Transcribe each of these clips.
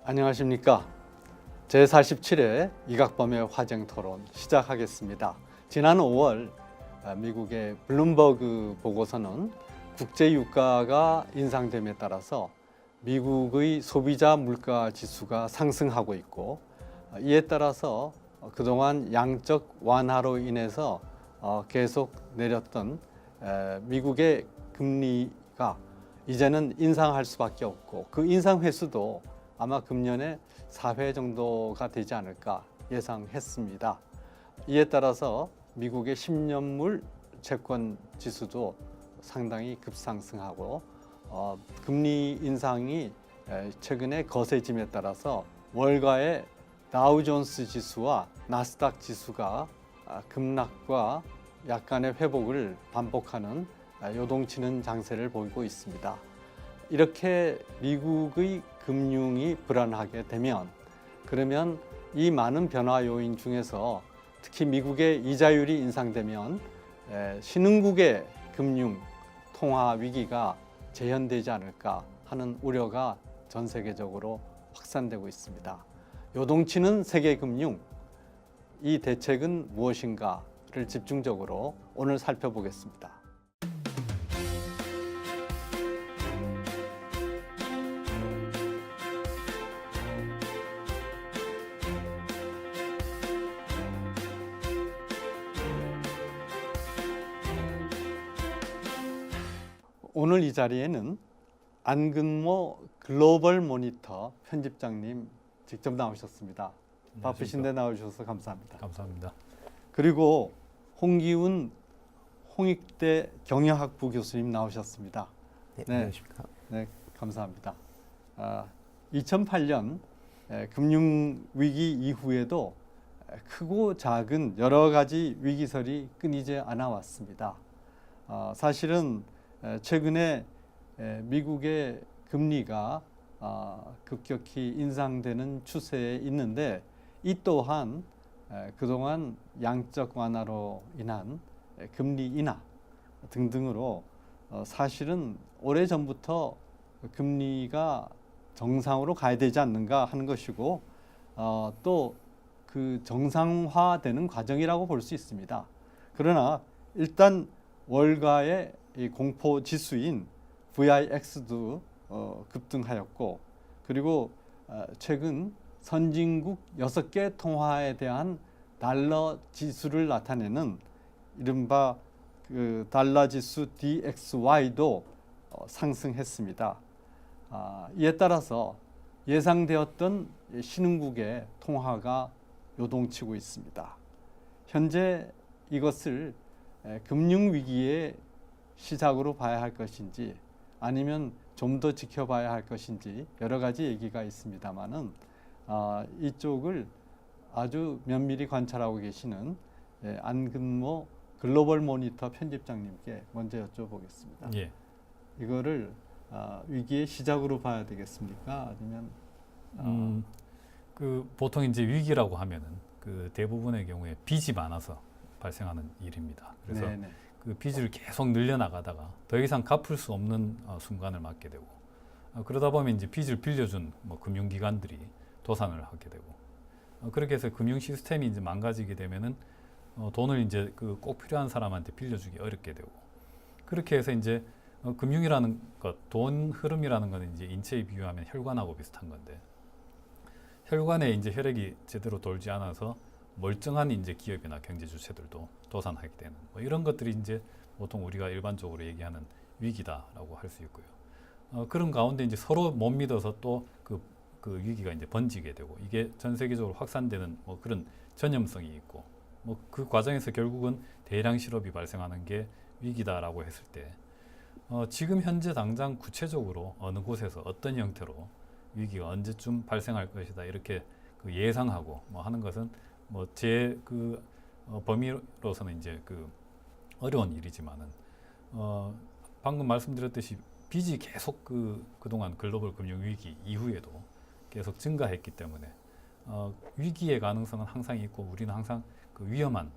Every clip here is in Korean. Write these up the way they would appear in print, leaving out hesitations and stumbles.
안녕하십니까. 제47회 이각범의 화쟁 토론 시작하겠습니다. 지난 5월 미국의 블룸버그 보고서는 국제 유가가 인상됨에 따라서 미국의 소비자 물가 지수가 상승하고 있고, 이에 따라서 그동안 양적 완화로 인해서 계속 내렸던 미국의 금리가 이제는 인상할 수밖에 없고, 그 인상 횟수도 아마 금년에 4회 정도가 되지 않을까 예상했습니다. 이에 따라서 미국의 10년물 채권 지수도 상당히 급상승하고, 금리 인상이 최근에 거세짐에 따라서 월가의 다우존스 지수와 나스닥 지수가 급락과 약간의 회복을 반복하는 요동치는 장세를 보이고 있습니다. 이렇게 미국의 금융이 불안하게 되면, 그러면 이 많은 변화 요인 중에서 특히 미국의 이자율이 인상되면 신흥국의 금융 통화 위기가 재현되지 않을까 하는 우려가 전 세계적으로 확산되고 있습니다. 요동치는 세계 금융, 이 대책은 무엇인가를 집중적으로 오늘 살펴보겠습니다. 오늘 이 자리에는 안근모 글로벌 모니터 편집장님 직접 나오셨습니다. 바쁘신데 나와주셔서 감사합니다. 감사합니다. 그리고 홍기훈 홍익대 경영학부 교수님 나오셨습니다. 네, 안녕하십니까. 네, 감사합니다. 2008년 금융위기 이후에도 크고 작은 여러 가지 위기설이 끊이지 않아 왔습니다. 사실은 최근에 미국의 금리가 급격히 인상되는 추세에 있는데, 이 또한 그동안 양적 완화로 인한 금리 인하 등등으로 사실은 오래전부터 금리가 정상으로 가야 되지 않는가 하는 것이고, 또 그 정상화되는 과정이라고 볼 수 있습니다. 그러나 일단 월가의 이 공포 지수인 VIX도 급등하였고, 그리고 최근 선진국 6개 통화에 대한 달러 지수를 나타내는 이른바 그 달러 지수 DXY도 상승했습니다. 이에 따라서 예상되었던 신흥국의 통화가 요동치고 있습니다. 현재 이것을 금융위기의 시작으로 봐야 할 것인지, 아니면 좀 더 지켜봐야 할 것인지 여러 가지 얘기가 있습니다만은, 이쪽을 아주 면밀히 관찰하고 계시는 안근모 글로벌 모니터 편집장님께 먼저 여쭤보겠습니다. 예. 이거를 위기의 시작으로 봐야 되겠습니까? 아니면 그 보통 이제 위기라고 하면은 그 대부분의 경우에 빚이 많아서 발생하는 일입니다. 그래서 네네. 그 빚을 계속 늘려나가다가 더 이상 갚을 수 없는 순간을 맞게 되고, 그러다 보면 이제 빚을 빌려준 금융기관들이 도산을 하게 되고, 그렇게 해서 금융 시스템이 이제 망가지게 되면은 돈을 이제 그 꼭 필요한 사람한테 빌려주기 어렵게 되고, 그렇게 해서 이제 금융이라는 것, 돈 흐름이라는 것은 이제 인체에 비유하면 혈관하고 비슷한 건데, 혈관에 이제 혈액이 제대로 돌지 않아서 멀쩡한 이제 기업이나 경제 주체들도 도산하게 되는 이런 것들이 이제 보통 우리가 일반적으로 얘기하는 위기다라고 할 수 있고요. 그런 가운데 이제 서로 못 믿어서 또 그 위기가 이제 번지게 되고, 이게 전 세계적으로 확산되는 그런 전염성이 있고, 그 과정에서 결국은 대량 실업이 발생하는 게 위기다라고 했을 때, 지금 현재 당장 구체적으로 어느 곳에서 어떤 형태로 위기가 언제쯤 발생할 것이다 이렇게 그 예상하고 하는 것은 제 그 범위로서는 이제 그 어려운 일이지만은, 방금 말씀드렸듯이 빚이 계속 그동안 글로벌 금융 위기 이후에도 계속 증가했기 때문에 위기의 가능성은 항상 있고, 우리는 항상 그 위험한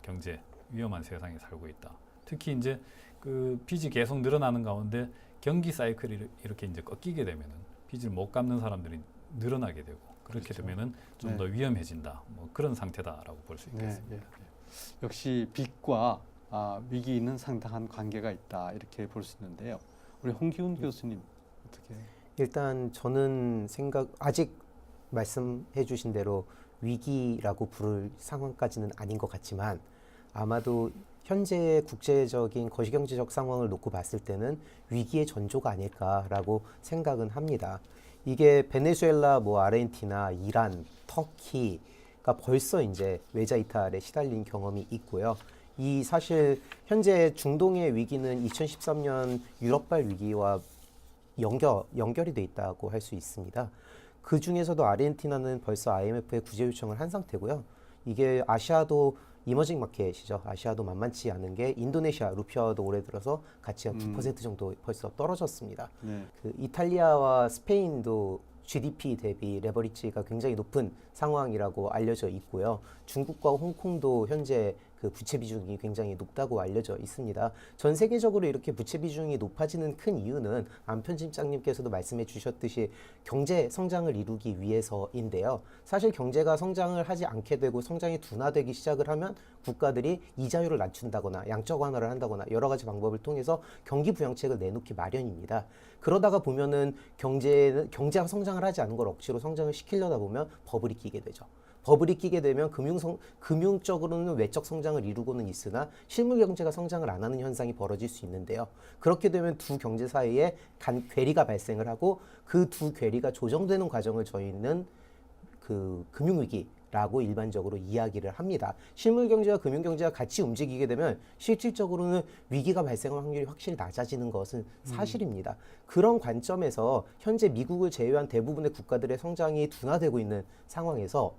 경제, 위험한 세상에 살고 있다. 특히 이제 그 빚이 계속 늘어나는 가운데 경기 사이클이 이렇게 이제 꺾이게 되면은 빚을 못 갚는 사람들이 늘어나게 되고 그렇게 그렇죠. 되면은 좀 네. 더 위험해진다. 뭐 그런 상태다라고 볼 수 있겠습니다. 네. 역시 빚과 위기는 상당한 관계가 있다 이렇게 볼 수 있는데요. 우리 홍기훈 교수님 어떻게? 일단 저는 아직 말씀해 주신 대로 위기라고 부를 상황까지는 아닌 것 같지만 아마도 현재의 국제적인 거시경제적 상황을 놓고 봤을 때는 위기의 전조가 아닐까라고 생각은 합니다. 이게 베네수엘라, 아르헨티나, 이란, 터키가 벌써 이제 외자 이탈에 시달린 경험이 있고요. 이 사실 현재 중동의 위기는 2013년 유럽발 위기와 연결이 돼 있다고 할 수 있습니다. 그 중에서도 아르헨티나는 벌써 IMF에 구제 요청을 한 상태고요. 이게 아시아도 이머징 마켓이죠. 아시아도 만만치 않은 게 인도네시아 루피아도 올해 들어서 가치가 9% 정도 벌써 떨어졌습니다. 네. 그 이탈리아와 스페인도 GDP 대비 레버리지가 굉장히 높은 상황이라고 알려져 있고요. 중국과 홍콩도 현재 그 부채 비중이 굉장히 높다고 알려져 있습니다. 전 세계적으로 이렇게 부채 비중이 높아지는 큰 이유는 안 편집장님께서도 말씀해 주셨듯이 경제 성장을 이루기 위해서인데요. 사실 경제가 성장을 하지 않게 되고 성장이 둔화되기 시작을 하면 국가들이 이자율을 낮춘다거나 양적 완화를 한다거나 여러 가지 방법을 통해서 경기 부양책을 내놓기 마련입니다. 그러다가 보면은 경제가 성장을 하지 않은 걸 억지로 성장을 시키려다 보면 버블이 끼게 되죠. 버블이 끼게 되면 금융적으로는 외적 성장을 이루고는 있으나 실물 경제가 성장을 안 하는 현상이 벌어질 수 있는데요. 그렇게 되면 두 경제 사이에 괴리가 발생을 하고 그 두 괴리가 조정되는 과정을 저희는 그 금융위기라고 일반적으로 이야기를 합니다. 실물 경제와 금융 경제가 같이 움직이게 되면 실질적으로는 위기가 발생할 확률이 확실히 낮아지는 것은 사실입니다. 그런 관점에서 현재 미국을 제외한 대부분의 국가들의 성장이 둔화되고 있는 상황에서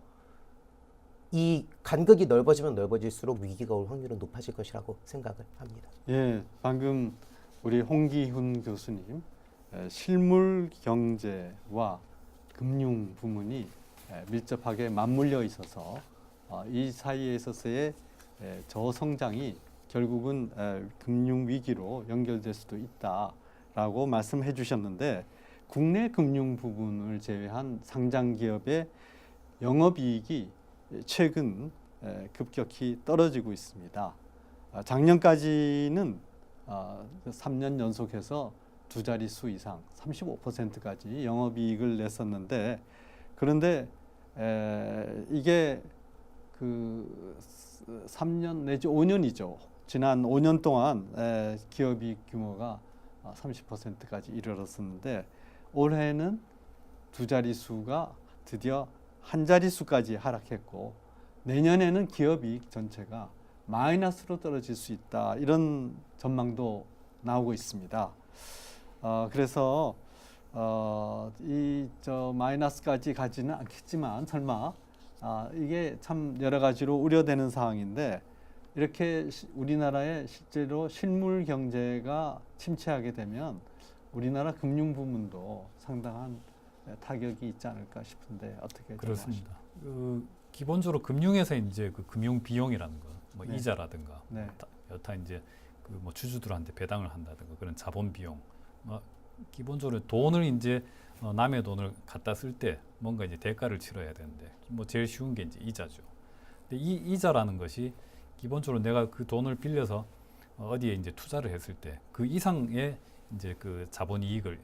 이 간극이 넓어지면 넓어질수록 위기가 올 확률은 높아질 것이라고 생각을 합니다. 예, 방금 우리 홍기훈 교수님 실물 경제와 금융 부문이 밀접하게 맞물려 있어서 이 사이에 있어서의 저성장이 결국은 금융 위기로 연결될 수도 있다라고 말씀해 주셨는데 국내 금융 부분을 제외한 상장 기업의 영업이익이 최근 급격히 떨어지고 있습니다. 작년까지는 3년 연속해서 두 자릿수 이상 35%까지 영업이익을 냈었는데 그런데 이게 그 3년 내지 5년이죠. 지난 5년 동안 기업이익 규모가 30%까지 이르렀었는데 올해는 두 자릿수가 드디어 한 자릿수까지 하락했고 내년에는 기업이익 전체가 마이너스로 떨어질 수 있다 이런 전망도 나오고 있습니다. 그래서 이 마이너스까지 가지는 않겠지만 설마 이게 참 여러 가지로 우려되는 상황인데 이렇게 우리나라의 실제로 실물 경제가 침체하게 되면 우리나라 금융 부문도 상당한 타격이 있지 않을까 싶은데 어떻게 그렇습니다. 기본적으로 금융에서 이제 그 금융 비용이라는 거, 네. 이자라든가, 네. 여타 이제 그 주주들한테 배당을 한다든가 그런 자본 비용, 기본적으로 돈을 이제 남의 돈을 갖다 쓸 때 뭔가 이제 대가를 치러야 되는데 제일 쉬운 게 이제 이자죠. 근데 이 이자라는 것이 기본적으로 내가 그 돈을 빌려서 어디에 이제 투자를 했을 때 그 이상의 이제 그 자본 이익을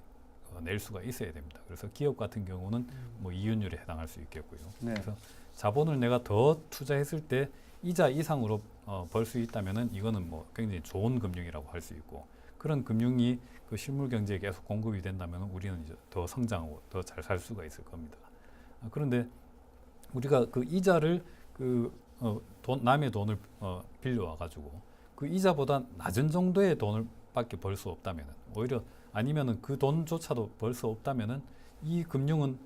낼 수가 있어야 됩니다. 그래서 기업 같은 경우는 이윤율에 해당할 수 있겠고요. 네. 그래서 자본을 내가 더 투자했을 때 이자 이상으로 벌 수 있다면은 이거는 굉장히 좋은 금융이라고 할 수 있고 그런 금융이 그 실물 경제에 계속 공급이 된다면 우리는 이제 더 성장하고 더 잘 살 수가 있을 겁니다. 그런데 우리가 그 이자를 남의 돈을 빌려와 가지고 그 이자보다 낮은 정도의 돈을 밖에 벌 수 없다면은 오히려 아니면은 그 돈조차도 벌 수 없다면은 이 금융은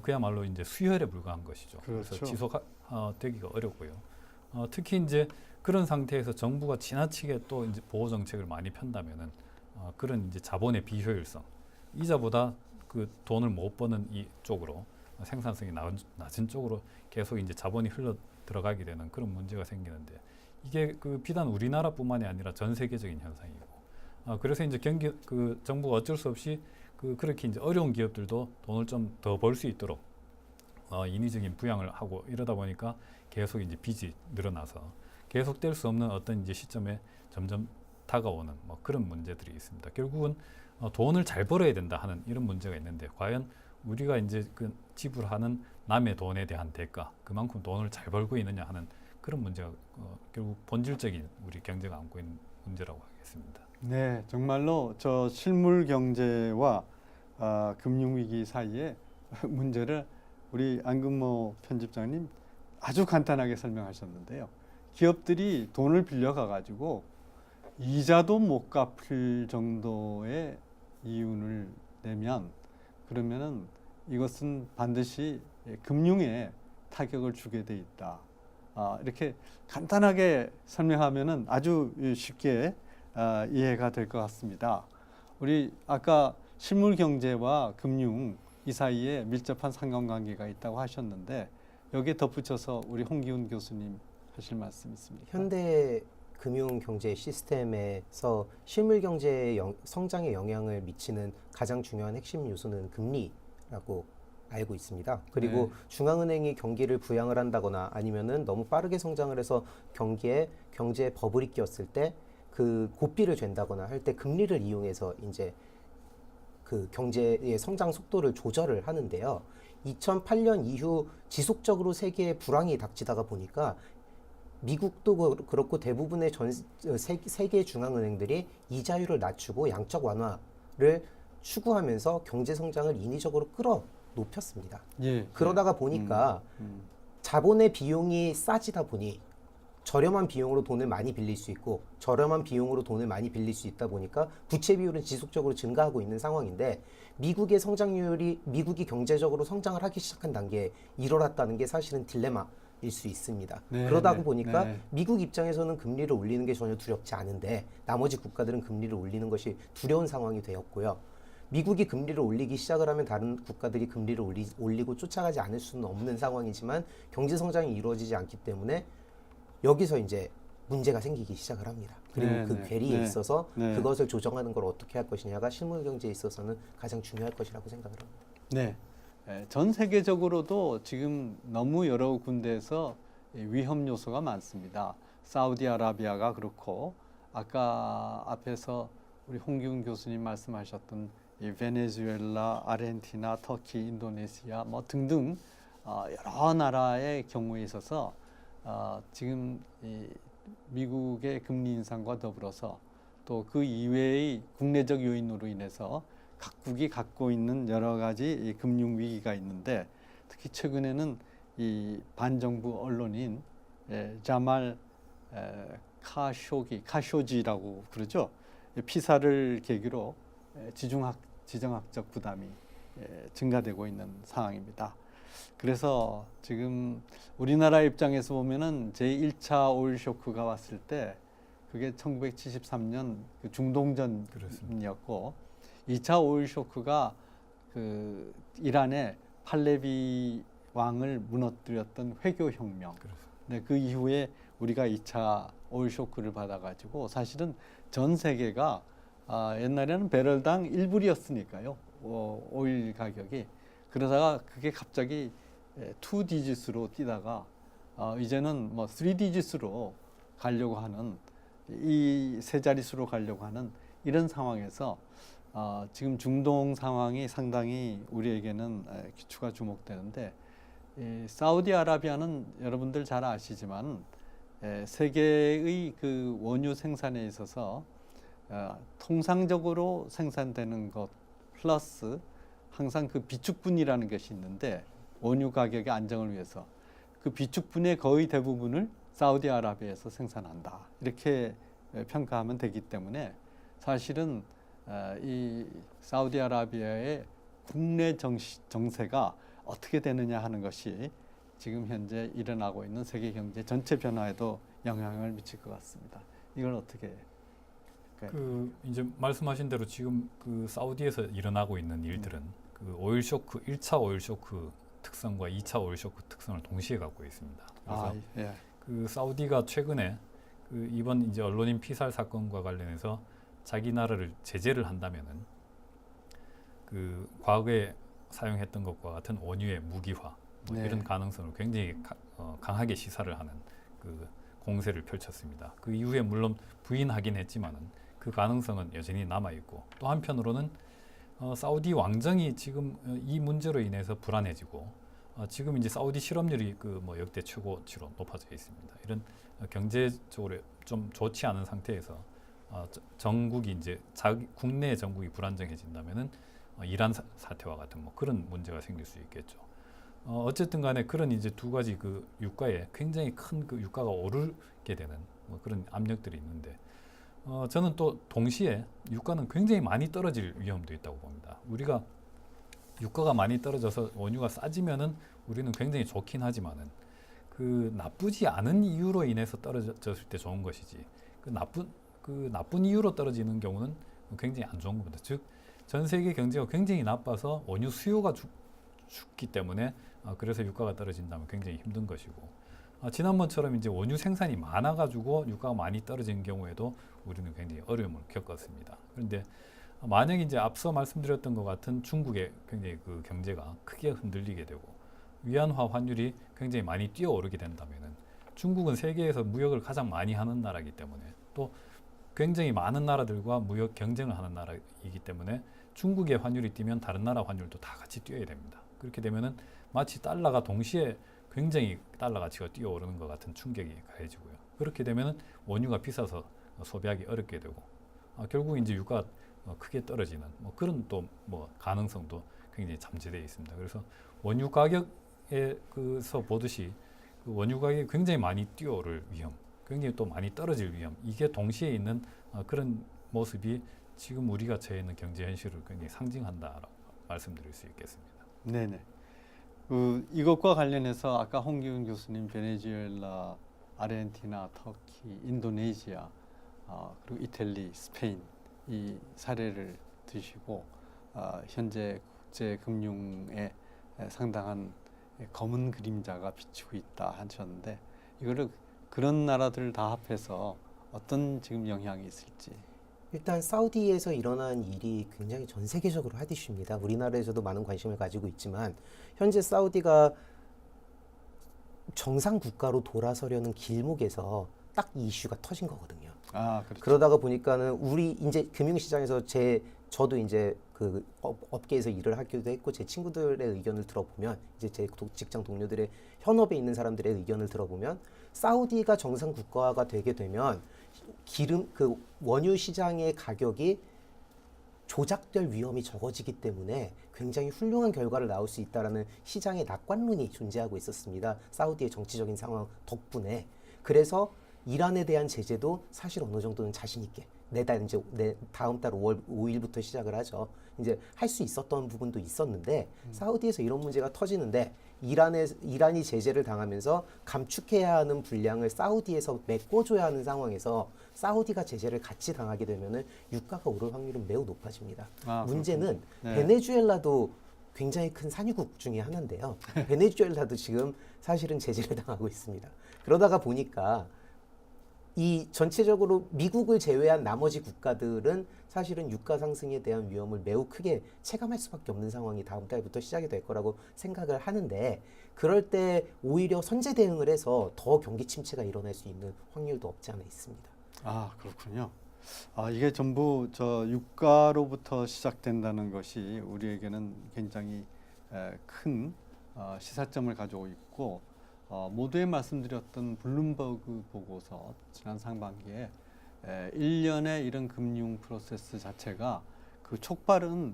그야말로 이제 수혈에 불과한 것이죠. 그렇죠. 그래서 지속되기가 어렵고요. 특히 이제 그런 상태에서 정부가 지나치게 또 이제 보호 정책을 많이 편다면은 그런 이제 자본의 비효율성, 이자보다 그 돈을 못 버는 이 쪽으로 생산성이 낮은 쪽으로 계속 이제 자본이 흘러 들어가게 되는 그런 문제가 생기는데 이게 그 비단 우리나라뿐만이 아니라 전 세계적인 현상이고 그래서 이제 정부가 어쩔 수 없이 그렇게 이제 어려운 기업들도 돈을 좀 더 벌 수 있도록 인위적인 부양을 하고 이러다 보니까 계속 이제 빚이 늘어나서 계속될 수 없는 어떤 이제 시점에 점점 다가오는 뭐 그런 문제들이 있습니다. 결국은 돈을 잘 벌어야 된다 하는 이런 문제가 있는데 과연 우리가 이제 그 지불하는 남의 돈에 대한 대가, 그만큼 돈을 잘 벌고 있느냐 하는 그런 문제가 결국 본질적인 우리 경제가 안고 있는 문제라고 하겠습니다. 네, 정말로 저 실물 경제와 금융위기 사이의 문제를 우리 안근모 편집장님 아주 간단하게 설명하셨는데요. 기업들이 돈을 빌려가 가지고 이자도 못 갚을 정도의 이윤을 내면 그러면은 이것은 반드시 금융에 타격을 주게 돼 있다. 이렇게 간단하게 설명하면은 아주 쉽게 이해가 될 것 같습니다. 우리 아까 실물 경제와 금융 이 사이에 밀접한 상관관계가 있다고 하셨는데 여기에 덧붙여서 우리 홍기훈 교수님 하실 말씀 있습니까? 현대 금융 경제 시스템에서 실물 경제의 성장에 영향을 미치는 가장 중요한 핵심 요소는 금리라고 알고 있습니다. 그리고 네. 중앙은행이 경기를 부양을 한다거나 아니면은 너무 빠르게 성장을 해서 경제에 버블이 끼었을 때 그 고삐를 잰다거나 할 때 금리를 이용해서 이제 그 경제의 성장 속도를 조절을 하는데요. 2008년 이후 지속적으로 세계에 불황이 닥치다가 보니까 미국도 그렇고 대부분의 세계 중앙은행들이 이자율을 낮추고 양적 완화를 추구하면서 경제 성장을 인위적으로 높였습니다. 예. 그러다가 보니까 자본의 비용이 싸지다 보니 저렴한 비용으로 돈을 많이 빌릴 수 있고 저렴한 비용으로 돈을 많이 빌릴 수 있다 보니까 부채 비율은 지속적으로 증가하고 있는 상황인데 미국의 성장률이 미국이 경제적으로 성장을 하기 시작한 단계에 일어났다는 게 사실은 딜레마일 수 있습니다. 네, 그러다 네, 보니까 네. 미국 입장에서는 금리를 올리는 게 전혀 두렵지 않은데 나머지 국가들은 금리를 올리는 것이 두려운 상황이 되었고요. 미국이 금리를 올리기 시작을 하면 다른 국가들이 금리를 올리고 쫓아가지 않을 수는 없는 상황이지만 경제 성장이 이루어지지 않기 때문에 여기서 이제 문제가 생기기 시작을 합니다. 그리고 네, 그 네, 괴리에 네, 있어서 네. 그것을 조정하는 걸 어떻게 할 것이냐가 실물 경제에 있어서는 가장 중요할 것이라고 생각을 합니다. 네. 전 세계적으로도 지금 너무 여러 군데에서 위험 요소가 많습니다. 사우디아라비아가 그렇고 아까 앞에서 우리 홍기훈 교수님 말씀하셨던 이 베네수엘라, 아르헨티나, 터키, 인도네시아 뭐 등등 여러 나라의 경우에 있어서 지금 이 미국의 금리 인상과 더불어서 또 그 이외의 국내적 요인으로 인해서 각국이 갖고 있는 여러 가지 이 금융 위기가 있는데 특히 최근에는 이 반정부 언론인 자말 카쇼지라고 그러죠. 피사를 계기로 지정학적 부담이 증가되고 있는 상황입니다. 그래서 지금 우리나라 입장에서 보면은 제1차 오일 쇼크가 왔을 때 그게 1973년 그 중동전이었고 2차 오일 쇼크가 그 이란의 팔레비 왕을 무너뜨렸던 회교혁명. 네, 그 이후에 우리가 2차 오일 쇼크를 받아가지고 사실은 전 세계가 옛날에는 배럴당 1불이었으니까요. 오일 가격이. 그러다가 그게 갑자기 2디짓으로 뛰다가 이제는 뭐 3디짓으로 가려고 하는 이 세 자릿수로 가려고 하는 이런 상황에서 지금 중동 상황이 상당히 우리에게는 추가 주목되는데 사우디아라비아는 여러분들 잘 아시지만 세계의 그 원유 생산에 있어서 통상적으로 생산되는 것 플러스 항상 그 비축분이라는 것이 있는데 원유 가격의 안정을 위해서 그 비축분의 거의 대부분을 사우디아라비아에서 생산한다 이렇게 평가하면 되기 때문에 사실은 이 사우디아라비아의 국내 정세가 어떻게 되느냐 하는 것이 지금 현재 일어나고 있는 세계 경제 전체 변화에도 영향을 미칠 것 같습니다. 이걸 어떻게? 그 이제 말씀하신 대로 지금 그 사우디에서 일어나고 있는 일들은 그 오일 쇼크 1차 오일 쇼크 특성과 2차 오일 쇼크 특성을 동시에 갖고 있습니다. 그래서 예. 그 사우디가 최근에 그 이번 이제 언론인 피살 사건과 관련해서 자기 나라를 제재를 한다면은 그 과거에 사용했던 것과 같은 원유의 무기화, 뭐 네. 이런 가능성을 굉장히 강하게 시사를 하는 그 공세를 펼쳤습니다. 그 이후에 물론 부인하긴 했지만은 그 가능성은 여전히 남아 있고, 또 한편으로는 사우디 왕정이 지금 이 문제로 인해서 불안해지고, 지금 이제 사우디 실업률이 그 뭐 역대 최고치로 높아져 있습니다. 이런 경제적으로 좀 좋지 않은 상태에서 정국이 이제 국내 정국이 불안정해진다면은 이란 사태와 같은 뭐 그런 문제가 생길 수 있겠죠. 어쨌든 간에 그런 이제 두 가지 그 유가에 굉장히 큰 그 유가가 오르게 되는 뭐 그런 압력들이 있는데, 저는 또 동시에 유가는 굉장히 많이 떨어질 위험도 있다고 봅니다. 우리가 유가가 많이 떨어져서 원유가 싸지면은 우리는 굉장히 좋긴 하지만은 그 나쁘지 않은 이유로 인해서 떨어졌을 때 좋은 것이지, 그 나쁜 이유로 떨어지는 경우는 굉장히 안 좋은 겁니다. 즉, 전 세계 경제가 굉장히 나빠서 원유 수요가 죽기 때문에 그래서 유가가 떨어진다면 굉장히 힘든 것이고, 지난번처럼 이제 원유 생산이 많아가지고 유가가 많이 떨어진 경우에도 우리는 굉장히 어려움을 겪었습니다. 그런데 만약 이제 앞서 말씀드렸던 것 같은 중국의 굉장히 그 경제가 크게 흔들리게 되고 위안화 환율이 굉장히 많이 뛰어오르게 된다면은, 중국은 세계에서 무역을 가장 많이 하는 나라이기 때문에, 또 굉장히 많은 나라들과 무역 경쟁을 하는 나라이기 때문에 중국의 환율이 뛰면 다른 나라 환율도 다 같이 뛰어야 됩니다. 그렇게 되면은 마치 달러가 동시에 굉장히 달러 가치가 뛰어오르는 것 같은 충격이 가해지고요. 그렇게 되면은 원유가 비싸서 소비하기 어렵게 되고, 결국 이제 유가가 크게 떨어지는 뭐 그런 또 뭐 가능성도 굉장히 잠재되어 있습니다. 그래서 원유 가격에서 보듯이 그 원유 가격이 굉장히 많이 뛰어오를 위험, 굉장히 또 많이 떨어질 위험, 이게 동시에 있는 그런 모습이 지금 우리가 처해 있는 경제 현실을 굉장히 상징한다라고 말씀드릴 수 있겠습니다. 네네. 이것과 관련해서 아까 홍기훈 교수님 베네수엘라, 아르헨티나, 터키, 인도네시아, 그리고 이탈리, 스페인 이 사례를 드시고 현재 국제 금융에 상당한 검은 그림자가 비치고 있다 하셨는데, 이거를 그런 나라들 다 합해서 어떤 지금 영향이 있을지. 일단 사우디에서 일어난 일이 굉장히 전 세계적으로 핫 이슈입니다. 우리나라에서도 많은 관심을 가지고 있지만 현재 사우디가 정상 국가로 돌아서려는 길목에서 딱 이 이슈가 터진 거거든요. 그렇죠. 그러다가 보니까는 우리 이제 금융시장에서 저도 이제 그 업계에서 일을 하기도 했고, 제 친구들의 의견을 들어보면, 이제 제 직장 동료들의 현업에 있는 사람들의 의견을 들어보면, 사우디가 정상 국가가 되게 되면 그 원유 시장의 가격이 조작될 위험이 적어지기 때문에 굉장히 훌륭한 결과를 나올 수 있다라는 시장의 낙관론이 존재하고 있었습니다. 사우디의 정치적인 상황 덕분에. 그래서 이란에 대한 제재도 사실 어느 정도는 자신 있게 내 다음 달 5월 5일부터 시작을 하죠. 이제 할 수 있었던 부분도 있었는데, 사우디에서 이런 문제가 터지는데 이란이 제재를 당하면서 감축해야 하는 분량을 사우디에서 메꿔줘야 하는 상황에서 사우디가 제재를 같이 당하게 되면은 유가가 오를 확률은 매우 높아집니다. 문제는 네. 베네수엘라도 굉장히 큰 산유국 중에 하나인데요. 베네수엘라도 지금 사실은 제재를 당하고 있습니다. 그러다가 보니까 이 전체적으로 미국을 제외한 나머지 국가들은 사실은 유가 상승에 대한 위험을 매우 크게 체감할 수밖에 없는 상황이 다음 달부터 시작이 될 거라고 생각을 하는데, 그럴 때 오히려 선제 대응을 해서 더 경기 침체가 일어날 수 있는 확률도 없지 않아 있습니다. 그렇군요. 이게 전부 저 유가로부터 시작된다는 것이 우리에게는 굉장히 큰 시사점을 가지고 있고, 모두에 말씀드렸던 블룸버그 보고서 지난 상반기에 1년의 이런 금융 프로세스 자체가 그 촉발은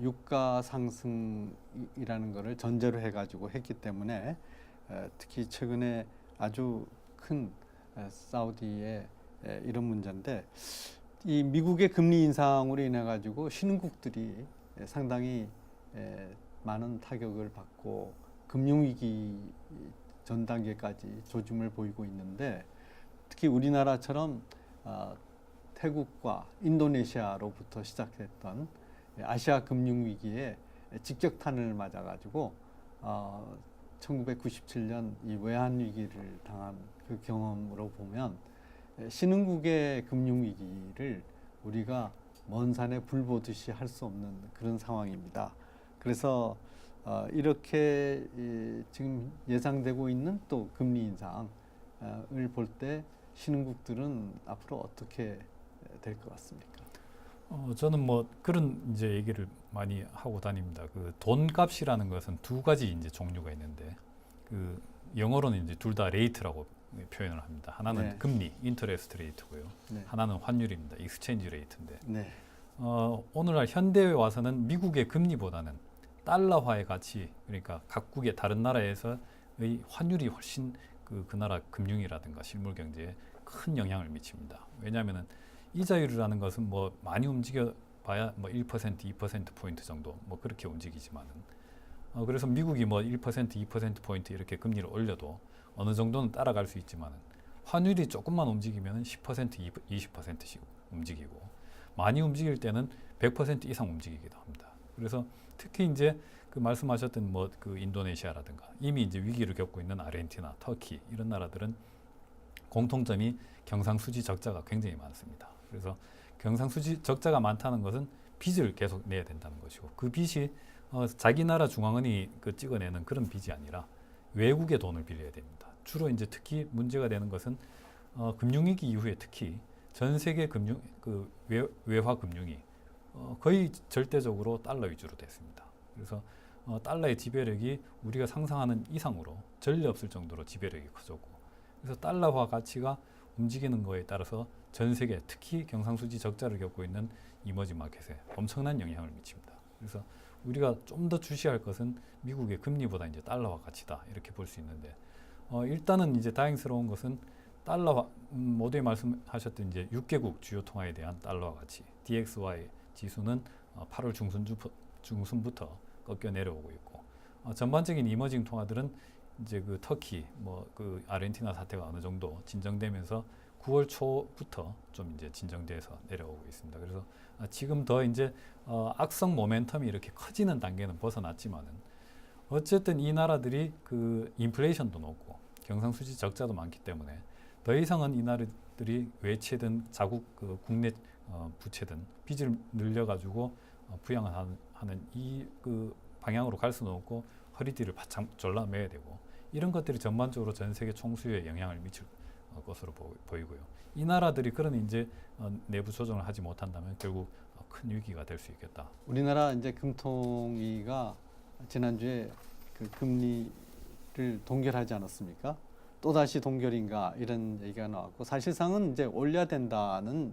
유가 상승이라는 것을 전제로 해가지고 했기 때문에, 특히 최근에 아주 큰 사우디의 이런 문제인데, 이 미국의 금리 인상으로 인해 가지고 신흥국들이 상당히 많은 타격을 받고 금융위기 전 단계까지 조짐을 보이고 있는데, 특히 우리나라처럼 태국과 인도네시아로부터 시작했던 아시아 금융위기에 직격탄을 맞아가지고 1997년 이 외환위기를 당한 그 경험으로 보면, 신흥국의 금융위기를 우리가 먼 산에 불 보듯이 할 수 없는 그런 상황입니다. 그래서 이렇게 지금 예상되고 있는 또 금리 인상을 볼 때 신흥국들은 앞으로 어떻게 될 것 같습니까? 저는 뭐 그런 이제 얘기를 많이 하고 다닙니다. 그 돈값이라는 것은 두 가지 이제 종류가 있는데 그 영어로는 이제 둘 다 레이트라고 표현을 합니다. 하나는 네. 금리, 인터레스트 레이트고요. 네. 하나는 환율입니다. 익스체인지 레이트인데 네. 오늘날 현대에 와서는 미국의 금리보다는 달러화의 가치, 그러니까 각국의 다른 나라에서의 환율이 훨씬 그 나라 금융이라든가 실물 경제에 큰 영향을 미칩니다. 왜냐하면은 이자율이라는 것은 뭐 많이 움직여 봐야 뭐 1%, 2% 포인트 정도 뭐 그렇게 움직이지만은 그래서 미국이 뭐 1%, 2% 포인트 이렇게 금리를 올려도 어느 정도는 따라갈 수 있지만은 환율이 조금만 움직이면은 10%, 20%씩 움직이고 많이 움직일 때는 100% 이상 움직이기도 합니다. 그래서 특히 이제 그 말씀하셨던 뭐 그 인도네시아라든가 이미 이제 위기를 겪고 있는 아르헨티나, 터키 이런 나라들은 공통점이 경상수지 적자가 굉장히 많습니다. 그래서 경상수지 적자가 많다는 것은 빚을 계속 내야 된다는 것이고 그 빚이 자기 나라 중앙은이 그 찍어내는 그런 빚이 아니라 외국의 돈을 빌려야 됩니다. 주로 이제 특히 문제가 되는 것은 금융위기 이후에 특히 전 세계 금융 그 외화 금융이 거의 절대적으로 달러 위주로 됐습니다. 그래서 달러의 지배력이 우리가 상상하는 이상으로 전례 없을 정도로 지배력이 커졌고 그래서 달러화 가치가 움직이는 거에 따라서 전 세계 특히 경상수지 적자를 겪고 있는 이머징 마켓에 엄청난 영향을 미칩니다. 그래서 우리가 좀 더 주시할 것은 미국의 금리보다 이제 달러화 가치다 이렇게 볼 수 있는데 일단은 이제 다행스러운 것은 달러화 모두에 말씀하셨던 이제 6개국 주요 통화에 대한 달러화 가치 DXY 지수는 8월 중순부터 꺾여 내려오고 있고 전반적인 이머징 통화들은 이제 그 터키 뭐 그 아르헨티나 사태가 어느 정도 진정되면서 9월 초부터 좀 이제 진정돼서 내려오고 있습니다. 그래서 지금 더 이제 악성 모멘텀이 이렇게 커지는 단계는 벗어났지만은 어쨌든 이 나라들이 그 인플레이션도 높고 경상수지 적자도 많기 때문에 더 이상은 이 나라들이 외채든 자국 그 국내 부채든 빚을 늘려가지고 부양을 하는 이 그 방향으로 갈 수는 없고 허리띠를 바짝 졸라매야 되고 이런 것들이 전반적으로 전 세계 총수요에 영향을 미칠 것으로 보이고요. 이 나라들이 그런 이제 내부 조정을 하지 못한다면 결국 큰 위기가 될 수 있겠다. 우리나라 이제 금통위가 지난주에 그 금리를 동결하지 않았습니까? 또 다시 동결인가 이런 얘기가 나왔고 사실상은 이제 올려야 된다는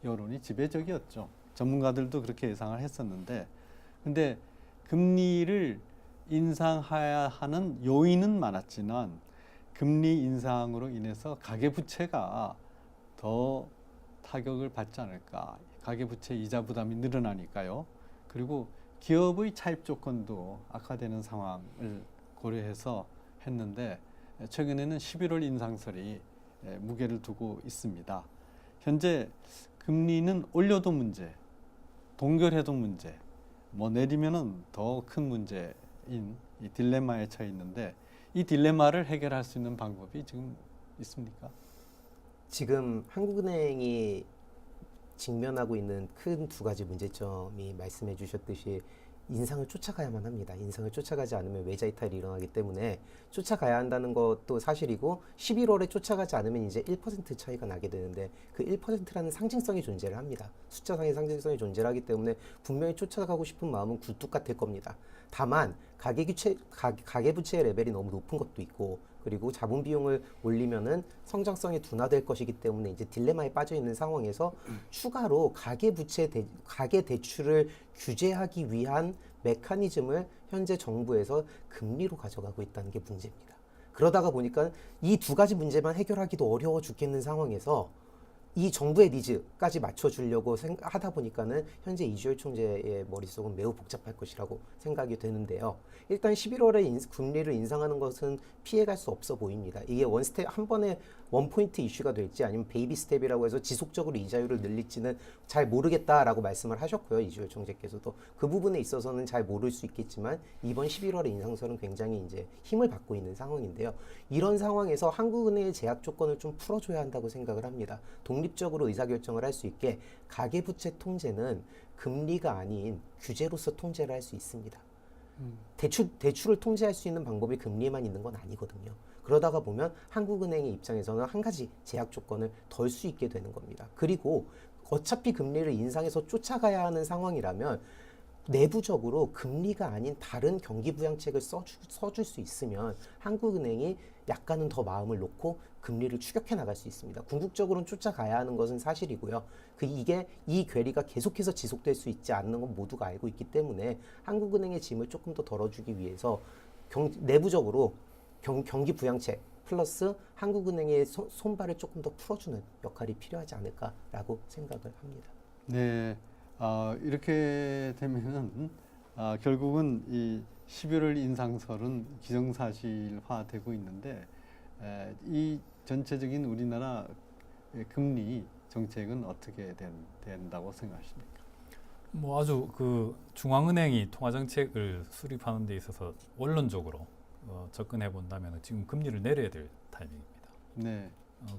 여론이 지배적이었죠. 전문가들도 그렇게 예상을 했었는데, 근데 금리를 인상해야 하는 요인은 많았지만 금리 인상으로 인해서 가계부채가 더 타격을 받지 않을까. 가계부채 이자 부담이 늘어나니까요. 그리고 기업의 차입 조건도 악화되는 상황을 고려해서 했는데 최근에는 11월 인상설이 무게를 두고 있습니다. 현재 금리는 올려도 문제, 동결해도 문제, 뭐 내리면은 더 큰 문제인 이 딜레마에 처해 있는데 이 딜레마를 해결할 수 있는 방법이 지금 있습니까? 지금 한국은행이 직면하고 있는 큰 두 가지 문제점이 말씀해 주셨듯이 인상을 쫓아가야만 합니다. 인상을 쫓아가지 않으면 외자 이탈이 일어나기 때문에 쫓아가야 한다는 것도 사실이고 11월에 쫓아가지 않으면 이제 1% 차이가 나게 되는데 그 1%라는 상징성이 존재를 합니다. 숫자상의 상징성이 존재를 하기 때문에 분명히 쫓아가고 싶은 마음은 굴뚝 같을 겁니다. 다만 가계부채의 레벨이 너무 높은 것도 있고 그리고 자본 비용을 올리면은 성장성이 둔화될 것이기 때문에 이제 딜레마에 빠져 있는 상황에서 추가로 가계 대출을 규제하기 위한 메커니즘을 현재 정부에서 금리로 가져가고 있다는 게 문제입니다. 그러다가 보니까 이 두 가지 문제만 해결하기도 어려워 죽겠는 상황에서 이 정부의 니즈까지 맞춰주려고 하다 보니까는 현재 이주열 총재의 머릿속은 매우 복잡할 것이라고 생각이 되는데요. 일단 11월에 금리를 인상하는 것은 피해갈 수 없어 보입니다. 이게 한 번에 원포인트 이슈가 될지 아니면 베이비 스텝이라고 해서 지속적으로 이자율을 늘릴지는 잘 모르겠다라고 말씀을 하셨고요. 이주열 총재께서도 그 부분에 있어서는 잘 모를 수 있겠지만 이번 11월의 인상설은 굉장히 이제 힘을 받고 있는 상황인데요. 이런 상황에서 한국은행의 제약 조건을 좀 풀어줘야 한다고 생각을 합니다. 독립적으로 의사결정을 할 수 있게 가계부채 통제는 금리가 아닌 규제로서 통제를 할 수 있습니다. 대출을 통제할 수 있는 방법이 금리에만 있는 건 아니거든요. 그러다가 보면 한국은행의 입장에서는 한 가지 제약 조건을 덜 수 있게 되는 겁니다. 그리고 어차피 금리를 인상해서 쫓아가야 하는 상황이라면 내부적으로 금리가 아닌 다른 경기 부양책을 써줄 수 있으면 한국은행이 약간은 더 마음을 놓고 금리를 추격해 나갈 수 있습니다. 궁극적으로는 쫓아가야 하는 것은 사실이고요. 이게 이 괴리가 계속해서 지속될 수 있지 않는 건 모두가 알고 있기 때문에 한국은행의 짐을 조금 더 덜어주기 위해서 내부적으로 경기 부양책 플러스 한국은행의 손발을 조금 더 풀어주는 역할이 필요하지 않을까라고 생각을 합니다. 네, 이렇게 되면은 결국은 이 11월 인상설은 기정사실화되고 있는데 이 전체적인 우리나라 금리 정책은 어떻게 된다고 생각하십니까? 뭐 아주 그 중앙은행이 통화정책을 수립하는 데 있어서 원론적으로 접근해 본다면 지금 금리를 내려야 될 타이밍입니다. 네.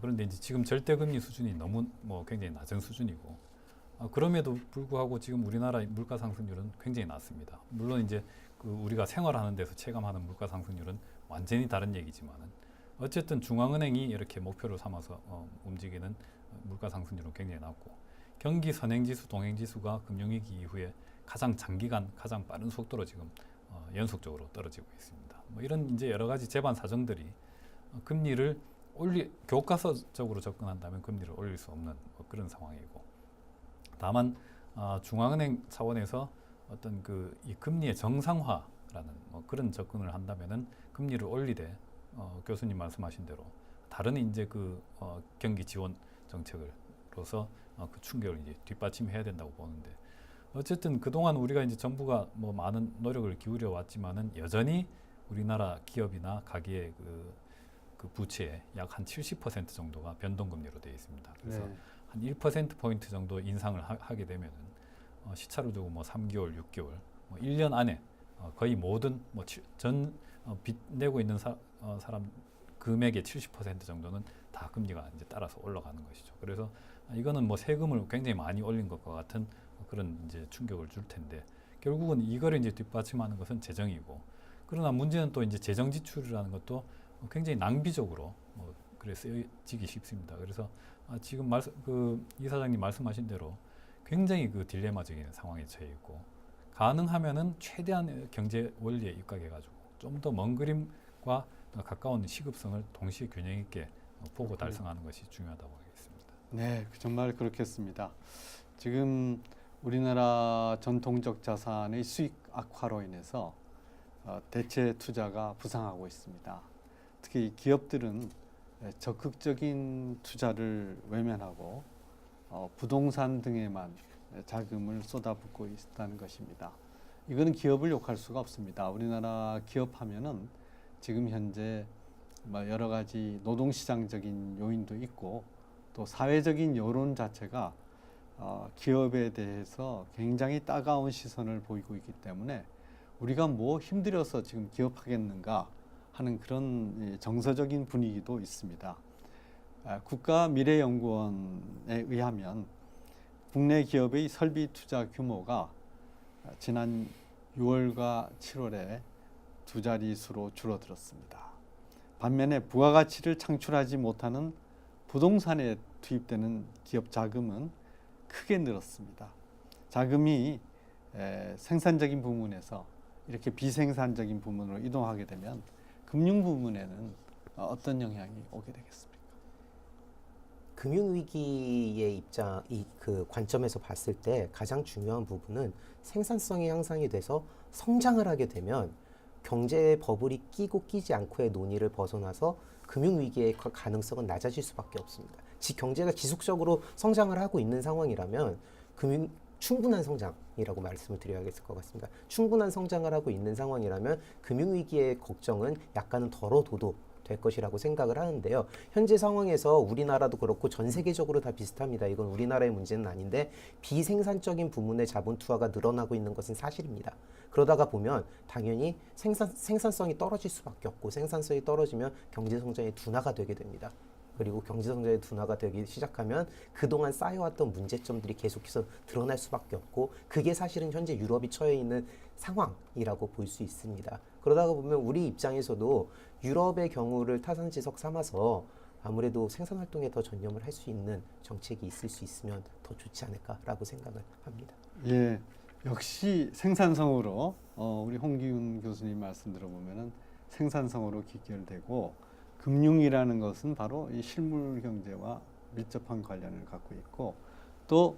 그런데 이제 지금 절대금리 수준이 너무 굉장히 낮은 수준이고 그럼에도 불구하고 지금 우리나라 물가 상승률은 굉장히 낮습니다. 물론 이제 그 우리가 생활하는 데서 체감하는 물가 상승률은 완전히 다른 얘기지만은 어쨌든 중앙은행이 이렇게 목표로 삼아서 움직이는 물가 상승률은 굉장히 낮고 경기 선행지수, 동행지수가 금융위기 이후에 가장 장기간 가장 빠른 속도로 지금 연속적으로 떨어지고 있습니다. 뭐 이런 이제 여러 가지 재반 사정들이 금리를 교과서적으로 접근한다면 금리를 올릴 수 없는 그런 상황이고 다만 중앙은행 차원에서 어떤 이 금리의 정상화라는 그런 접근을 한다면은 금리를 올리되 교수님 말씀하신 대로 다른 이제 경기 지원 정책으로서 그 충격을 이제 뒷받침해야 된다고 보는데 어쨌든 그동안 우리가 이제 정부가 많은 노력을 기울여 왔지만은 여전히 우리나라 기업이나 가계의 그 부채의 약 한 70% 정도가 변동금리로 되어 있습니다. 그래서 네. 한 1%포인트 정도 인상을 하게 되면은 시차로 두고 3개월, 6개월, 1년 안에 거의 모든 빚 내고 있는 사람 금액의 70% 정도는 다 금리가 이제 따라서 올라가는 것이죠. 그래서 이거는 세금을 굉장히 많이 올린 것과 같은 그런 이제 충격을 줄 텐데 결국은 이거를 이제 뒷받침하는 것은 재정이고 그러나 문제는 또 이제 재정 지출이라는 것도 굉장히 낭비적으로 그래 쓰여지기 쉽습니다. 그래서 지금 이 사장님 말씀하신 대로 굉장히 딜레마적인 상황에 처해 있고 가능하면은 최대한 경제 원리에 입각해가지고 좀 더 먼 그림과 가까운 시급성을 동시에 균형 있게 보고 달성하는 것이 중요하다고 하겠습니다. 네, 정말 그렇겠습니다. 지금 우리나라 전통적 자산의 수익 악화로 인해서 대체 투자가 부상하고 있습니다. 특히 기업들은 적극적인 투자를 외면하고 부동산 등에만 자금을 쏟아붓고 있다는 것입니다. 이거는 기업을 욕할 수가 없습니다. 우리나라 기업하면은 지금 현재 여러 가지 노동시장적인 요인도 있고 또 사회적인 여론 자체가 기업에 대해서 굉장히 따가운 시선을 보이고 있기 때문에 우리가 힘들어서 지금 기업하겠는가 하는 그런 정서적인 분위기도 있습니다. 국가미래연구원에 의하면 국내 기업의 설비 투자 규모가 지난 6월과 7월에 두 자릿수로 줄어들었습니다. 반면에 부가가치를 창출하지 못하는 부동산에 투입되는 기업 자금은 크게 늘었습니다. 자금이 생산적인 부문에서 이렇게 비생산적인 부문으로 이동하게 되면 금융 부문에는 어떤 영향이 오게 되겠습니까? 금융위기의 관점에서 봤을 때 가장 중요한 부분은 생산성이 향상이 돼서 성장을 하게 되면 경제의 버블이 끼고 끼지 않고의 논의를 벗어나서 금융위기의 가능성은 낮아질 수밖에 없습니다. 경제가 지속적으로 성장을 하고 있는 상황이라면 충분한 성장이라고 말씀을 드려야겠을 것 같습니다. 충분한 성장을 하고 있는 상황이라면 금융위기의 걱정은 약간은 덜어둬도 될 것이라고 생각을 하는데요. 현재 상황에서 우리나라도 그렇고 전 세계적으로 다 비슷합니다. 이건 우리나라의 문제는 아닌데 비생산적인 부문의 자본 투하가 늘어나고 있는 것은 사실입니다. 그러다가 보면 당연히 생산성이 떨어질 수밖에 없고 생산성이 떨어지면 경제 성장의 둔화가 되게 됩니다. 그리고 경제 성장의 둔화가 되기 시작하면 그동안 쌓여왔던 문제점들이 계속해서 드러날 수밖에 없고 그게 사실은 현재 유럽이 처해 있는 상황이라고 볼 수 있습니다. 그러다가 보면 우리 입장에서도 유럽의 경우를 타산지석 삼아서 아무래도 생산 활동에 더 전념을 할 수 있는 정책이 있을 수 있으면 더 좋지 않을까라고 생각을 합니다. 예, 역시 생산성으로 우리 홍기훈 교수님 말씀 들어보면은 생산성으로 귀결되고 금융이라는 것은 바로 이 실물 경제와 밀접한 관련을 갖고 있고 또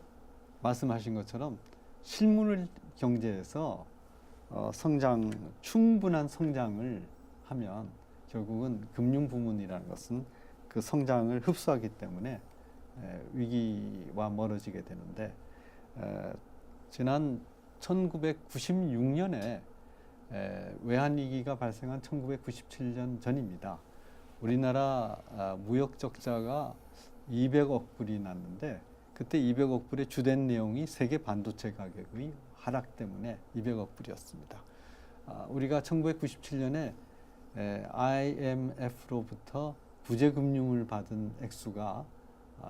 말씀하신 것처럼 실물 경제에서 충분한 성장을 하면 결국은 금융 부문이라는 것은 그 성장을 흡수하기 때문에 위기와 멀어지게 되는데 지난 1996년에 외환위기가 발생한 1997년 전입니다. 우리나라 무역 적자가 200억 불이 났는데 그때 200억 불의 주된 내용이 세계 반도체 가격의 하락 때문에 200억 불이었습니다. 우리가 1997년에 IMF로부터 부재금융을 받은 액수가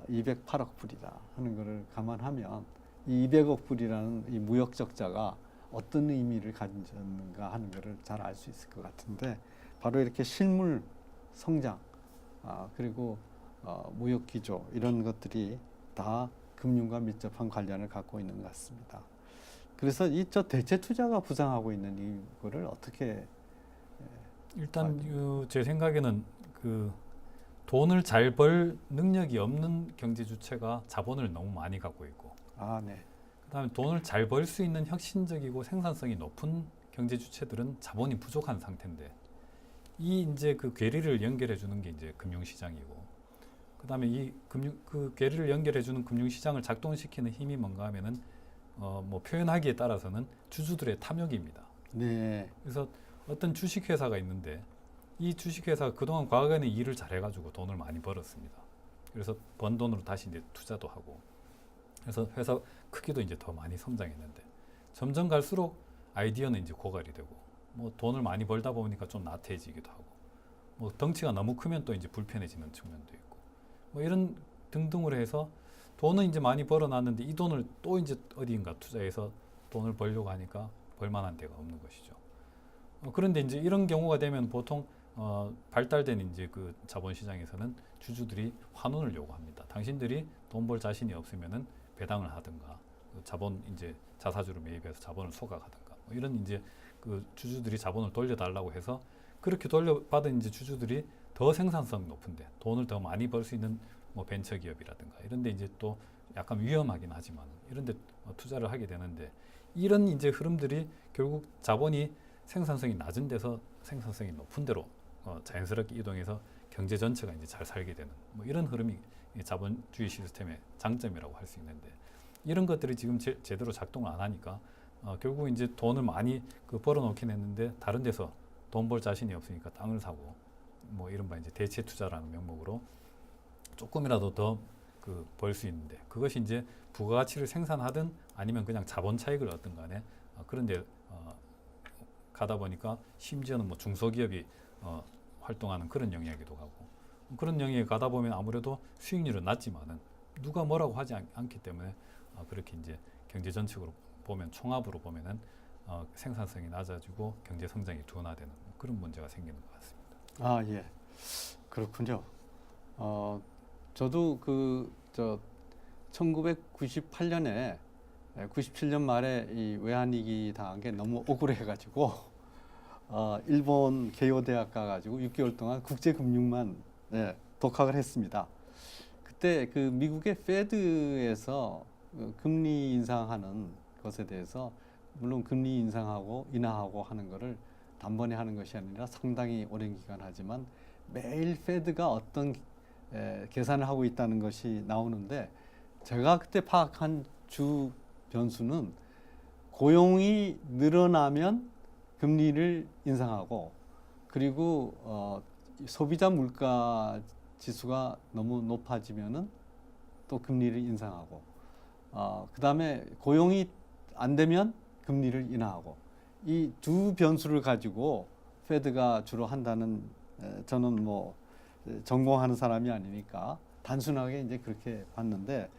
208억 불이다 하는 것을 감안하면 이 200억 불이라는 이 무역 적자가 어떤 의미를 가졌는가 하는 것을 잘 알 수 있을 것 같은데 바로 이렇게 실물 성장 그리고 무역 기조 이런 것들이 다 금융과 밀접한 관련을 갖고 있는 것 같습니다. 그래서 저 대체 투자가 부상하고 있는 이거를 어떻게 일단 제 생각에는 그 돈을 잘 벌 능력이 없는 경제 주체가 자본을 너무 많이 갖고 있고 네. 그다음에 돈을 잘 벌 수 있는 혁신적이고 생산성이 높은 경제 주체들은 자본이 부족한 상태인데 이 이제 그 괴리를 연결해 주는 게 이제 금융 시장이고 그다음에 그 괴리를 연결해 주는 금융 시장을 작동시키는 힘이 뭔가 하면은 뭐 표현하기에 따라서는 주주들의 탐욕입니다. 네. 그래서 어떤 주식 회사가 있는데 이 주식 회사가 그동안 과거에는 일을 잘해 가지고 돈을 많이 벌었습니다. 그래서 번 돈으로 다시 이제 투자도 하고 그래서 회사 크기도 이제 더 많이 성장했는데 점점 갈수록 아이디어는 이제 고갈이 되고 뭐 돈을 많이 벌다 보니까 좀 나태해지기도 하고 뭐 덩치가 너무 크면 또 이제 불편해지는 측면도 있고 뭐 이런 등등으로 해서 돈은 이제 많이 벌어놨는데 이 돈을 또 이제 어디인가 투자해서 돈을 벌려고 하니까 벌만한 데가 없는 것이죠. 그런데 이제 이런 경우가 되면 보통 발달된 이제 그 자본시장에서는 주주들이 환원을 요구합니다. 당신들이 돈 벌 자신이 없으면은 배당을 하든가 자본 이제 자사주를 매입해서 자본을 소각하든가 뭐 이런 이제 그 주주들이 자본을 돌려달라고 해서 그렇게 돌려받은 이제 주주들이 더 생산성 높은데 돈을 더 많이 벌 수 있는 뭐 벤처기업이라든가 이런데 이제 또 약간 위험하긴 하지만 이런데 투자를 하게 되는데 이런 이제 흐름들이 결국 자본이 생산성이 낮은 데서 생산성이 높은 데로 자연스럽게 이동해서 경제 전체가 이제 잘 살게 되는 뭐 이런 흐름이 자본주의 시스템의 장점이라고 할 수 있는데 이런 것들이 지금 제대로 작동을 안 하니까 결국 이제 돈을 많이 벌어 놓긴 했는데 다른 데서 돈 벌 자신이 없으니까 땅을 사고 뭐 이른바 이제 대체 투자라는 명목으로 조금이라도 더 벌 수 있는데 그것이 이제 부가가치를 생산하든 아니면 그냥 자본 차익을 얻든 간에 그런데 가다 보니까 심지어는 뭐 중소기업이 활동하는 그런 영역이기도 하고 그런 영역에 가다 보면 아무래도 수익률은 낮지만은 누가 뭐라고 하지 않기 때문에 그렇게 이제 경제 전체로 보면 총합으로 보면은 생산성이 낮아지고 경제 성장이 둔화되는 그런 문제가 생기는 것 같습니다. 예. 그렇군요. 저도 1998년에 97년 말에 이 외환위기 당한 게 너무 억울해가지고 일본 개요 대학 가가지고 6개월 동안 국제금융만 독학을 했습니다. 그때 그 미국의 페드에서 금리 인상하는 것에 대해서 물론 금리 인상하고 인하하고 하는 것을 단번에 하는 것이 아니라 상당히 오랜 기간 하지만 매일 페드가 어떤 계산을 하고 있다는 것이 나오는데 제가 그때 파악한 주 변수는 고용이 늘어나면 금리를 인상하고 그리고 소비자 물가 지수가 너무 높아지면은 또 금리를 인상하고 그다음에 고용이 안 되면 금리를 인하하고 이 두 변수를 가지고 페드가 주로 한다는 저는 뭐 전공하는 사람이 아니니까 단순하게 이제 그렇게 봤는데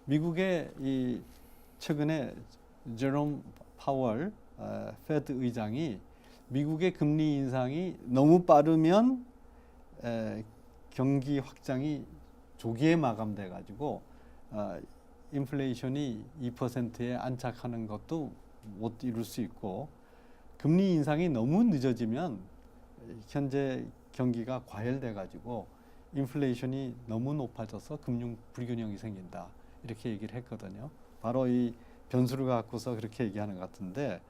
미국의 이 최근에 제롬 파월 페드 의장이 미국의 금리 인상이 너무 빠르면 경기 확장이 조기에 마감돼 가지고 인플레이션이 2%에 안착하는 것도 못 이룰 수 있고 금리 인상이 너무 늦어지면 현재 경기가 과열돼 가지고 인플레이션이 너무 높아져서 금융 불균형이 생긴다 이렇게 얘기를 했거든요. 바로 이 변수를 갖고서 그렇게 얘기하는 것 같은데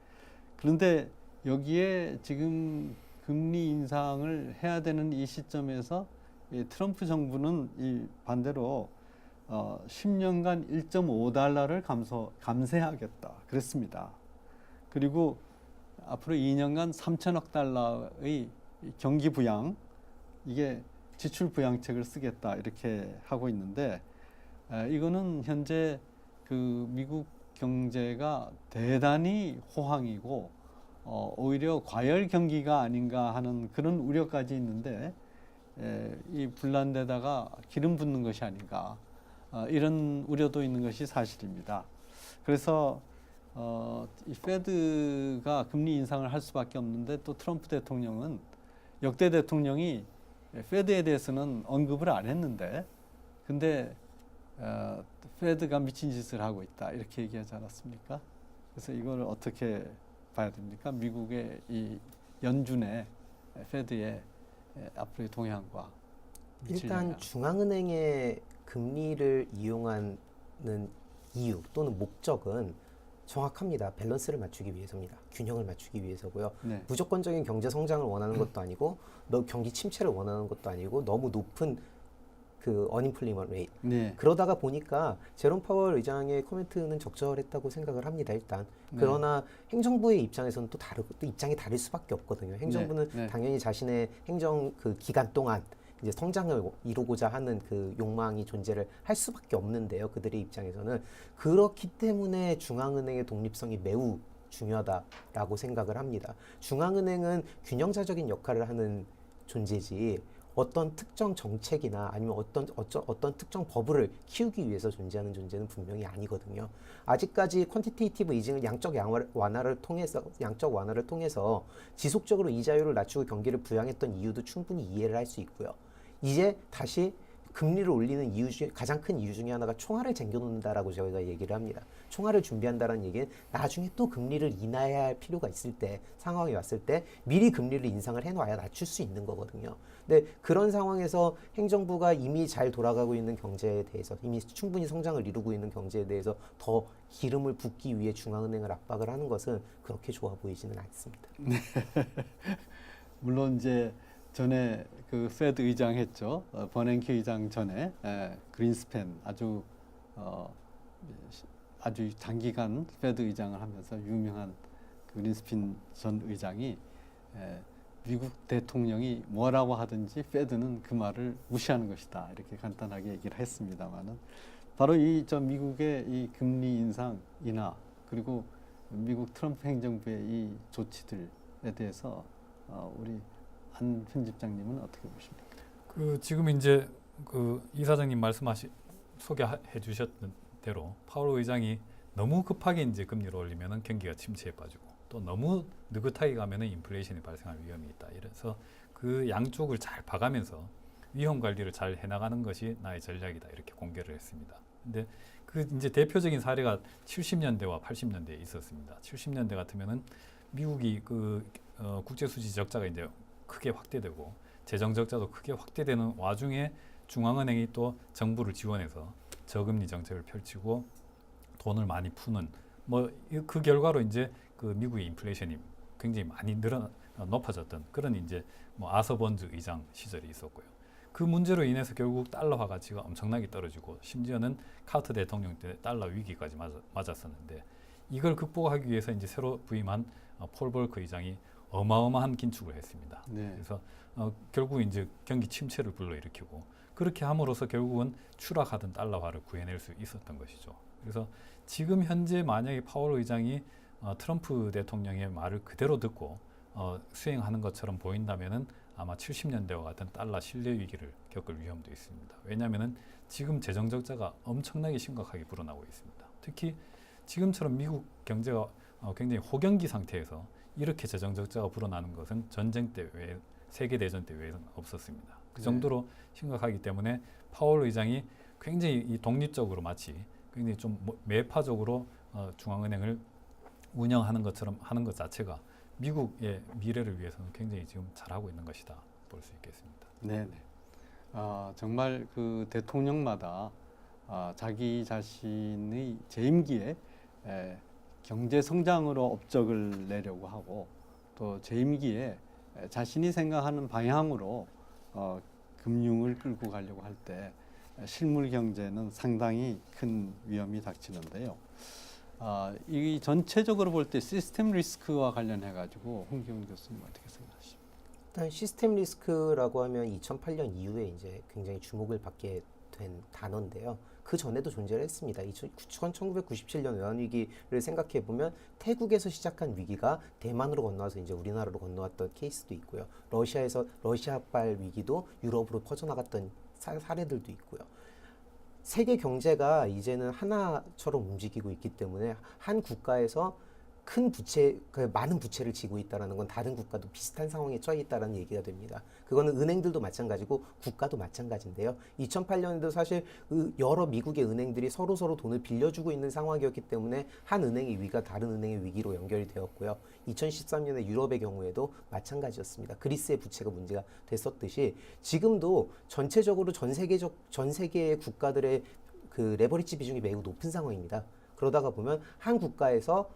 그런데 여기에 지금 금리 인상을 해야 되는 이 시점에서 이 트럼프 정부는 이 반대로 10년간 1.5달러를 감세하겠다 그랬습니다. 그리고 앞으로 2년간 3천억 달러의 경기 부양 이게 지출 부양책을 쓰겠다 이렇게 하고 있는데 이거는 현재 그 미국 경제가 대단히 호황이고 오히려 과열 경기가 아닌가 하는 그런 우려까지 있는데 이 불난데다가 기름 붓는 것이 아닌가 이런 우려도 있는 것이 사실입니다. 그래서 이 페드가 금리 인상을 할 수밖에 없는데 또 트럼프 대통령은 역대 대통령이 페드에 대해서는 언급을 안 했는데 근데 페드가 미친 짓을 하고 있다 이렇게 얘기하지 않았습니까? 그래서 이걸 어떻게 봐야 됩니까? 미국의 이 연준의 페드의 앞으로의 동향과 일단 영향. 중앙은행의 금리를 이용하는 이유 또는 목적은 정확합니다. 밸런스를 맞추기 위해서입니다. 균형을 맞추기 위해서고요. 네. 무조건적인 경제 성장을 원하는 것도 아니고 경기 침체를 원하는 것도 아니고 너무 높은 그 unemployment rate. 네. 그러다가 보니까 제롬 파월 의장의 코멘트는 적절했다고 생각을 합니다. 일단 그러나 행정부의 입장에서는 또 다르고 또 입장이 다를 수밖에 없거든요. 행정부는 네. 당연히 자신의 행정 그 기간 동안 이제 성장을 이루고자 하는 그 욕망이 존재를 할 수밖에 없는데요. 그들의 입장에서는 그렇기 때문에 중앙은행의 독립성이 매우 중요하다라고 생각을 합니다. 중앙은행은 균형자적인 역할을 하는 존재지 어떤 특정 정책이나 아니면 어떤 특정 버블을 키우기 위해서 존재하는 존재는 분명히 아니거든요. 아직까지 퀀티테이티브 이징을 양적 완화를 통해서 지속적으로 이자율을 낮추고 경기를 부양했던 이유도 충분히 이해를 할 수 있고요. 이제 다시 금리를 올리는 가장 큰 이유 중에 하나가 총알을 쟁겨놓는다라고 저희가 얘기를 합니다. 총알을 준비한다는 얘기는 나중에 또 금리를 인하해야 할 필요가 있을 때, 상황이 왔을 때 미리 금리를 인상을 해놔야 낮출 수 있는 거거든요. 근데 그런 상황에서 행정부가 이미 잘 돌아가고 있는 경제에 대해서, 이미 충분히 성장을 이루고 있는 경제에 대해서 더 기름을 붓기 위해 중앙은행을 압박을 하는 것은 그렇게 좋아 보이지는 않습니다. 물론 이제 전에 그 페드 의장 했죠. 버냉키 의장 전에 그린스팬 아주 장기간 페드 의장을 하면서 유명한 그린스팬 전 의장이 미국 대통령이 뭐라고 하든지 페드는 그 말을 무시하는 것이다 이렇게 간단하게 얘기를 했습니다만은 바로 이 미국의 이 금리 인상 인하 그리고 미국 트럼프 행정부의 이 조치들에 대해서 우리 한 편집장님은 어떻게 보십니까? 그 지금 이제 그 이사장님 소개해 주셨던 대로 파월 의장이 너무 급하게 이제 금리를 올리면은 경기가 침체에 빠지고 또 너무 느긋하게 가면은 인플레이션이 발생할 위험이 있다. 이래서 그 양쪽을 잘 봐가면서 위험 관리를 잘 해나가는 것이 나의 전략이다. 이렇게 공개를 했습니다. 근데 그 이제 대표적인 사례가 70년대와 80년대에 있었습니다. 70년대 같으면은 미국이 그 국제 수지 적자가 이제 크게 확대되고 재정 적자도 크게 확대되는 와중에 중앙은행이 또 정부를 지원해서 저금리 정책을 펼치고 돈을 많이 푸는 그 결과로 이제 그 미국의 인플레이션이 굉장히 많이 높아졌던 그런 이제 아서번즈 의장 시절이 있었고요. 그 문제로 인해서 결국 달러화 가치가 엄청나게 떨어지고 심지어는 카터 대통령 때 달러 위기까지 맞았었는데 이걸 극복하기 위해서 이제 새로 부임한 폴 볼커 의장이 어마어마한 긴축을 했습니다. 네. 그래서 결국 이제 경기 침체를 불러일으키고 그렇게 함으로써 결국은 추락하던 달러화를 구해낼 수 있었던 것이죠. 그래서 지금 현재 만약에 파월 의장이 트럼프 대통령의 말을 그대로 듣고 수행하는 것처럼 보인다면은 아마 70년대와 같은 달러 신뢰 위기를 겪을 위험도 있습니다. 왜냐하면은 지금 재정 적자가 엄청나게 심각하게 불어나고 있습니다. 특히 지금처럼 미국 경제가 굉장히 호경기 상태에서 이렇게 재정 적자가 불어나는 것은 전쟁 때 외에 세계 대전 때 외에는 없었습니다. 그 정도로 심각하기 때문에 파월 의장이 굉장히 이 독립적으로 마치 굉장히 좀 매파적으로 중앙은행을 운영하는 것처럼 하는 것 자체가 미국의 미래를 위해서는 굉장히 지금 잘하고 있는 것이다 볼 수 있겠습니다. 네네. 정말 그 대통령마다 자기 자신의 재임기에 경제 성장으로 업적을 내려고 하고 또 재임기에 자신이 생각하는 방향으로 금융을 끌고 가려고 할 때 실물 경제는 상당히 큰 위험이 닥치는데요. 이 전체적으로 볼 때 시스템 리스크와 관련해 가지고 홍기훈 교수님 어떻게 생각하십니까? 일단 시스템 리스크라고 하면 2008년 이후에 이제 굉장히 주목을 받게 된 단어인데요. 그 전에도 존재를 했습니다. 1997년 외환위기를 생각해 보면 태국에서 시작한 위기가 대만으로 건너와서 이제 우리나라로 건너왔던 케이스도 있고요. 러시아발 위기도 유럽으로 퍼져나갔던 사례들도 있고요. 세계 경제가 이제는 하나처럼 움직이고 있기 때문에 한 국가에서 많은 부채를 지고 있다는 건 다른 국가도 비슷한 상황에 처해 있다는 얘기가 됩니다. 그거는 은행들도 마찬가지고 국가도 마찬가지인데요. 2008년에도 사실 여러 미국의 은행들이 서로 돈을 빌려주고 있는 상황이었기 때문에 한 은행의 위기가 다른 은행의 위기로 연결이 되었고요. 2013년에 유럽의 경우에도 마찬가지였습니다. 그리스의 부채가 문제가 됐었듯이 지금도 전체적으로 전 세계의 국가들의 그 레버리지 비중이 매우 높은 상황입니다. 그러다가 보면 한 국가에서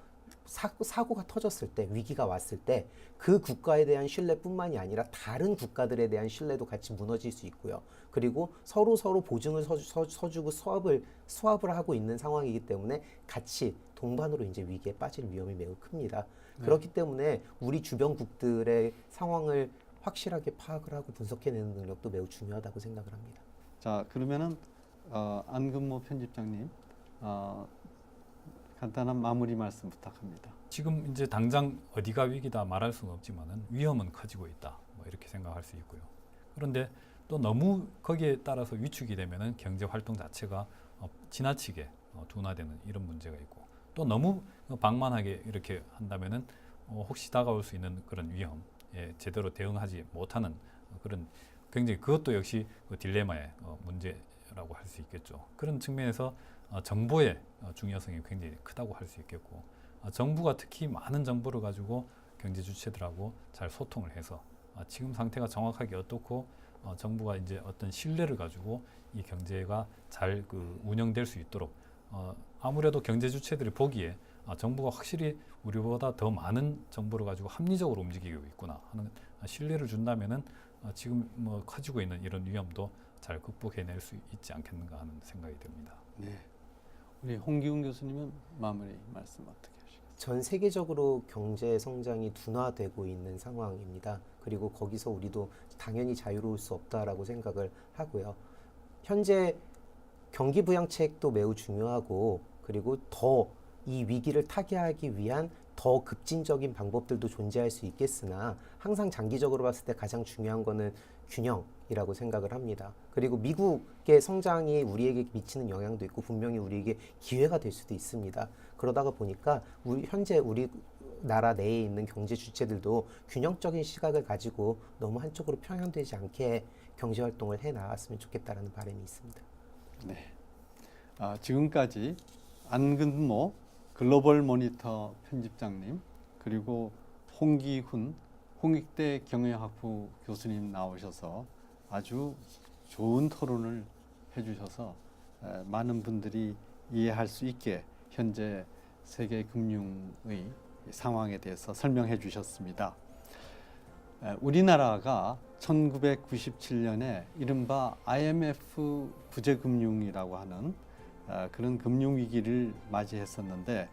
사고가 터졌을 때, 위기가 왔을 때 그 국가에 대한 신뢰뿐만이 아니라 다른 국가들에 대한 신뢰도 같이 무너질 수 있고요. 그리고 서로 보증을 서주고 수합을 하고 있는 상황이기 때문에 같이 동반으로 이제 위기에 빠질 위험이 매우 큽니다. 그렇기 때문에 우리 주변국들의 상황을 확실하게 파악을 하고 분석해내는 능력도 매우 중요하다고 생각을 합니다. 자, 그러면은 안근모 편집장님 간단한 마무리 말씀 부탁합니다. 지금 이제 당장 어디가 위기다 말할 수는 없지만은 위험은 커지고 있다. 뭐 이렇게 생각할 수 있고요. 그런데 또 너무 거기에 따라서 위축이 되면은 경제 활동 자체가 지나치게 둔화되는 이런 문제가 있고 또 너무 방만하게 이렇게 한다면은 혹시 다가올 수 있는 그런 위험에 제대로 대응하지 못하는 그런 굉장히 그것도 역시 그 딜레마의 문제라고 할 수 있겠죠. 그런 측면에서 정보의 중요성이 굉장히 크다고 할 수 있겠고 정부가 특히 많은 정보를 가지고 경제 주체들하고 잘 소통을 해서 지금 상태가 정확하게 어떻고 정부가 이제 어떤 신뢰를 가지고 이 경제가 잘 그 운영될 수 있도록 아무래도 경제 주체들이 보기에 정부가 확실히 우리보다 더 많은 정보를 가지고 합리적으로 움직이고 있구나 하는 신뢰를 준다면은 지금 뭐 커지고 있는 이런 위험도 잘 극복해낼 수 있지 않겠는가 하는 생각이 듭니다. 네. 우리 홍기훈 교수님은 마무리 말씀 어떻게 하시겠어요? 전 세계적으로 경제 성장이 둔화되고 있는 상황입니다. 그리고 거기서 우리도 당연히 자유로울 수 없다라고 생각을 하고요. 현재 경기 부양책도 매우 중요하고 그리고 더 이 위기를 타개하기 위한 더 급진적인 방법들도 존재할 수 있겠으나 항상 장기적으로 봤을 때 가장 중요한 거는 균형이라고 생각을 합니다. 그리고 미국의 성장이 우리에게 미치는 영향도 있고 분명히 우리에게 기회가 될 수도 있습니다. 그러다가 보니까 현재 우리 나라 내에 있는 경제 주체들도 균형적인 시각을 가지고 너무 한쪽으로 편향되지 않게 경제 활동을 해 나갔으면 좋겠다라는 바람이 있습니다. 네. 지금까지 안근모 글로벌 모니터 편집장님 그리고 홍기훈 홍익대 경영학부 교수님 나오셔서 아주 좋은 토론을 해주셔서 많은 분들이 이해할 수 있게 현재 세계 금융의 상황에 대해서 설명해 주셨습니다. 우리나라가 1997년에 이른바 IMF 구제금융이라고 하는 그런 금융위기를 맞이했었는데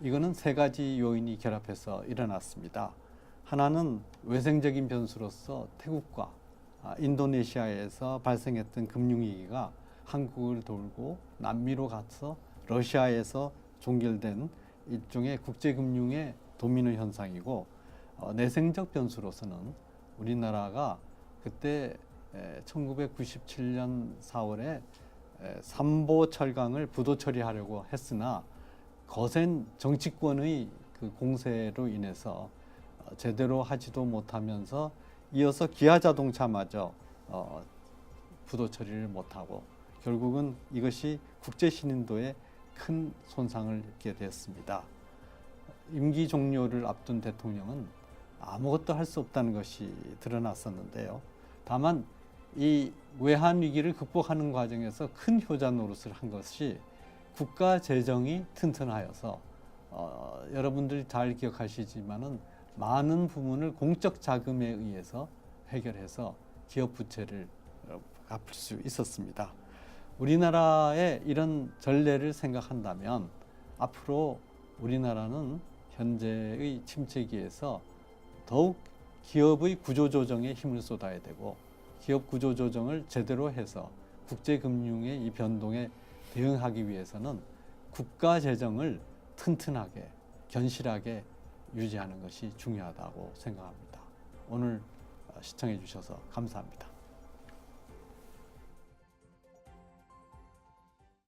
이거는 세 가지 요인이 결합해서 일어났습니다. 하나는 외생적인 변수로서 태국과 인도네시아에서 발생했던 금융위기가 한국을 돌고 남미로 가서 러시아에서 종결된 일종의 국제금융의 도미노 현상이고 내생적 변수로서는 우리나라가 그때 1997년 4월에 삼보 철강을 부도 처리하려고 했으나 거센 정치권의 그 공세로 인해서 제대로 하지도 못하면서 이어서 기아자동차마저 부도 처리를 못하고 결국은 이것이 국제 신인도에 큰 손상을 입게 됐습니다. 임기 종료를 앞둔 대통령은 아무것도 할 수 없다는 것이 드러났었는데요. 다만 이 외환 위기를 극복하는 과정에서 큰 효자 노릇을 한 것이 국가 재정이 튼튼하여서 여러분들이 잘 기억하시지만은 많은 부분을 공적 자금에 의해서 해결해서 기업 부채를 갚을 수 있었습니다. 우리나라의 이런 전례를 생각한다면 앞으로 우리나라는 현재의 침체기에서 더욱 기업의 구조조정에 힘을 쏟아야 되고 기업 구조조정을 제대로 해서 국제금융의 이 변동에 대응하기 위해서는 국가 재정을 튼튼하게 견실하게 유지하는 것이 중요하다고 생각합니다. 오늘 시청해 주셔서 감사합니다.